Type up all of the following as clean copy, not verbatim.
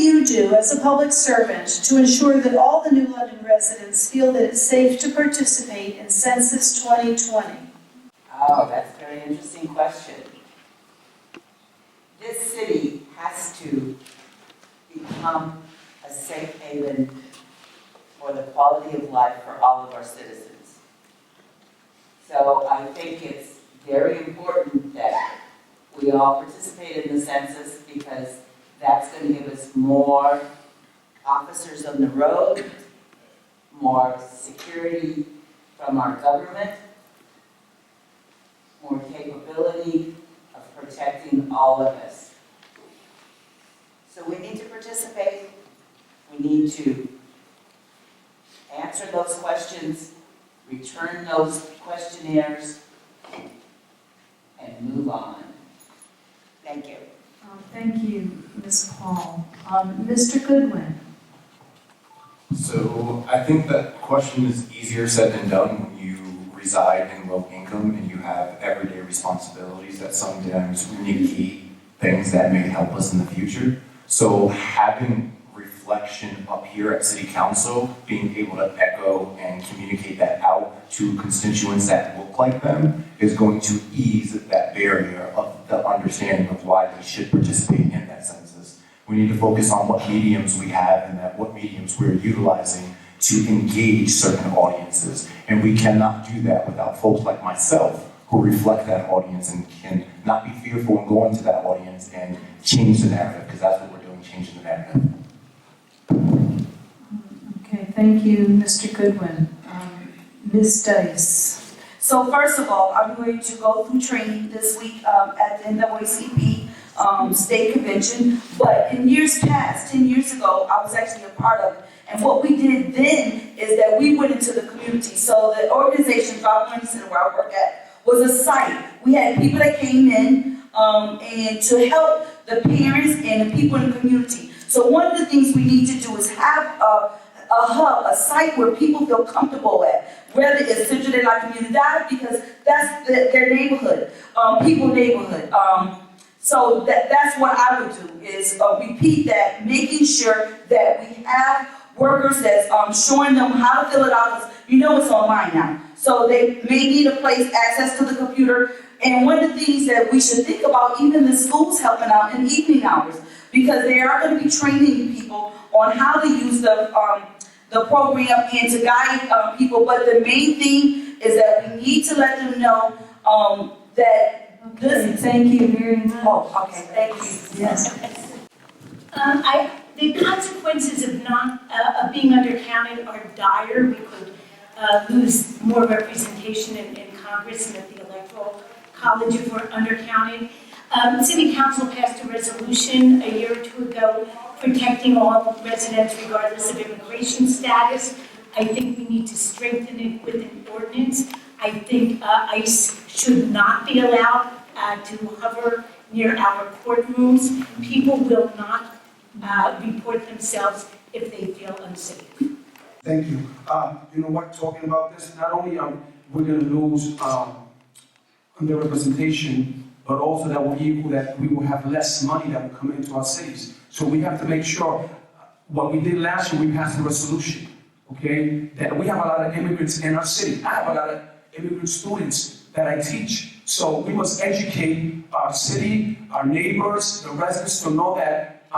you do as a public servant to ensure that all the New London residents feel that it's safe to participate in Census 2020? Oh, that's a very interesting question. This city has to become a safe haven for the quality of life for all of our citizens. So I think it's very important that we all participate in the census, because that's going to give us more officers on the road, more security from our government, more capability of protecting all of us. So we need to participate. We need to answer those questions, return those questionnaires, and move on. Thank you. Thank you, Ms. Paul. Mr. Goodwin. So I think that question is easier said than done when you reside in low income and you have everyday responsibilities that sometimes negate things that may help us in the future. So having reflection up here at City Council, being able to echo and communicate that out to constituents that look like them is going to ease that barrier of the understanding of why they should participate in that census. We need to focus on what mediums we have and what mediums we're utilizing to engage certain audiences. And we cannot do that without folks like myself who reflect that audience and can not be fearful in going to that audience and change the narrative, because that's what we're doing, changing the narrative. Okay, thank you, Mr. Goodwin. Ms. Dice. So first of all, I'm going to go through training this week at the NAACP state convention. But in years past, 10 years ago, I was actually a part of it. And what we did then is that we went into the community. So the organization, Job Learning Center, where I work at, was a site. We had people that came in and to help the parents and the people in the community. So one of the things we need to do is have a hub, a site where people feel comfortable at, whether it's Centro de la Comunidad, because that's their neighborhood, people neighborhood. So that's what I would do, is repeat that, making sure that we have workers that's showing them how to fill it out, because you know it's online now. So they may need a place, access to the computer. And one of the things that we should think about, even the schools helping out in evening hours, because they are going to be training people on how to use the program and to guide people. But the main thing is that we need to let them know that this. Okay, thank you very much. Oh, okay, thank you. Yes. The consequences of of being undercounted are dire. We could lose more representation in Congress and at the Electoral College if we're undercounted. City Council passed a resolution a year or two ago protecting all residents regardless of immigration status. I think we need to strengthen it with an ordinance. I think ICE should not be allowed to hover near our courtrooms. People will not report themselves if they feel unsafe. Thank you. You know what, talking about this, not only we're going to lose underrepresentation, but also that we will have less money that will come into our cities. So we have to make sure, what we did last year, we passed a resolution, okay? That we have a lot of immigrants in our city. I have a lot of immigrant students that I teach. So we must educate our city, our neighbors, the residents to know that,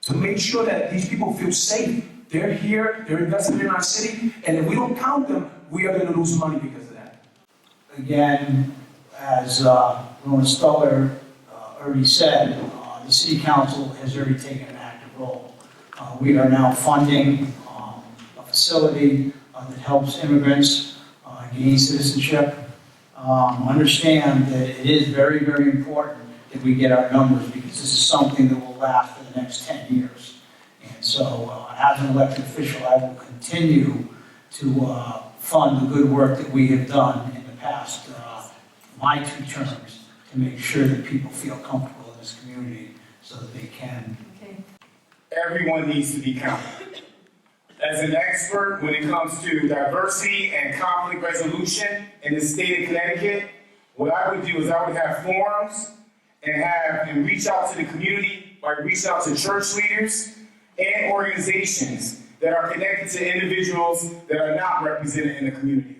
to make sure that these people feel safe. They're here, they're invested in our city, and if we don't count them, we are going to lose money because of that. Again, as Ron Stoller already said, the City Council has already taken an active role. We are now funding a facility that helps immigrants gain citizenship. Understand that it is very, very important that we get our numbers, because this is something that will last for the next 10 years. And so, as an elected official, I will continue to fund the good work that we have done in the past, my 2 terms, to make sure that people feel comfortable in this community so that they can. Okay. Everyone needs to be counted. As an expert when it comes to diversity and conflict resolution in the state of Connecticut, what I would do is I would have forums and reach out to the community by reaching out to church leaders and organizations that are connected to individuals that are not represented in the community.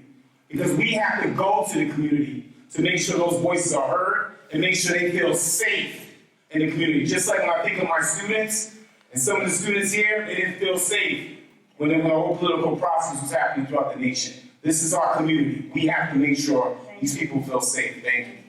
Because we have to go to the community to make sure those voices are heard and make sure they feel safe in the community. Just like when I think of my students, and some of the students here, they didn't feel safe when the whole political process was happening throughout the nation. This is our community. We have to make sure these people feel safe. Thank you.